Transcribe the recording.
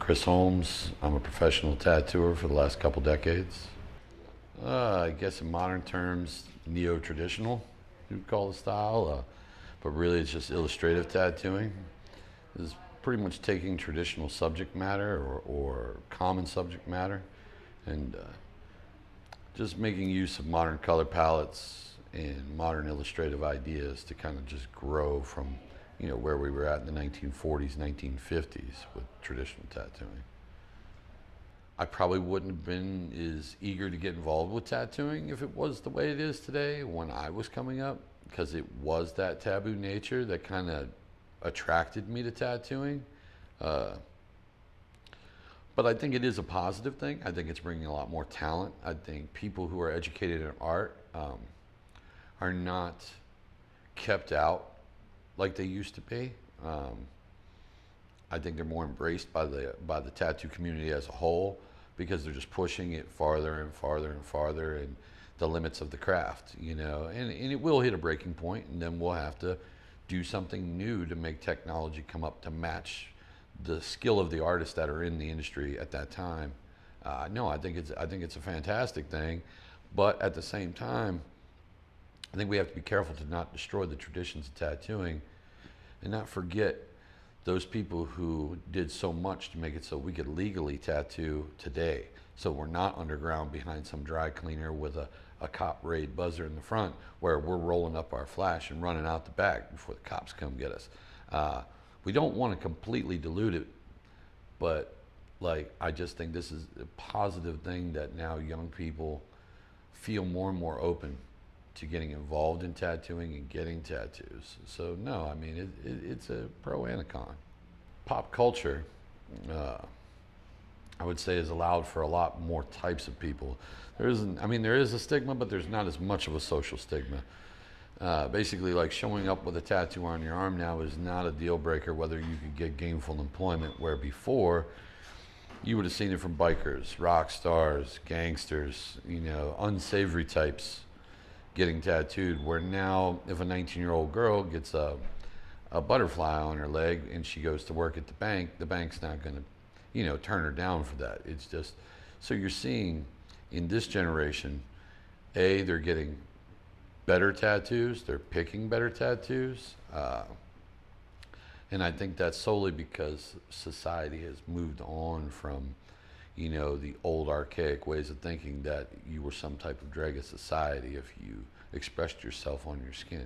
Chris Holmes. I'm a professional tattooer for the last couple decades. I guess in modern terms, neo-traditional, you'd call the style, but really it's just illustrative tattooing. It's pretty much taking traditional subject matter or common subject matter and just making use of modern color palettes and modern illustrative ideas to kind of just grow from where we were at in the 1940s, 1950s with traditional tattooing. I probably wouldn't have been as eager to get involved with tattooing if it was the way it is today when I was coming up, because it was that taboo nature that kind of attracted me to tattooing. But I think it is a positive thing. I think it's bringing a lot more talent. I think people who are educated in art are not kept out like they used to be. I think they're more embraced by the tattoo community as a whole because they're just pushing it farther and farther and farther and the limits of the craft, and it will hit a breaking point, and then we'll have to do something new to make technology come up to match the skill of the artists that are in the industry at that time. No, I think it's a fantastic thing, but at the same time, I think we have to be careful to not destroy the traditions of tattooing and not forget those people who did so much to make it so we could legally tattoo today. So we're not underground behind some dry cleaner with a cop raid buzzer in the front where we're rolling up our flash and running out the back before the cops come get us. We don't want to completely dilute it, but I just think this is a positive thing that now young people feel more and more open to getting involved in tattooing and getting tattoos. So no, I mean, it's a pro and a con. Pop culture, I would say, is allowed for a lot more types of people. There is a stigma, but there's not as much of a social stigma. Basically, like showing up with a tattoo on your arm now is not a deal breaker whether you could get gainful employment, where before you would have seen it from bikers, rock stars, gangsters, unsavory types getting tattooed, where now if a 19-year-old girl gets a butterfly on her leg and she goes to work at the bank's not going to turn her down for that. It's just, so you're seeing in this generation, they're getting better tattoos, they're picking better tattoos, and I think that's solely because society has moved on from the old archaic ways of thinking that you were some type of dreg of society if you expressed yourself on your skin.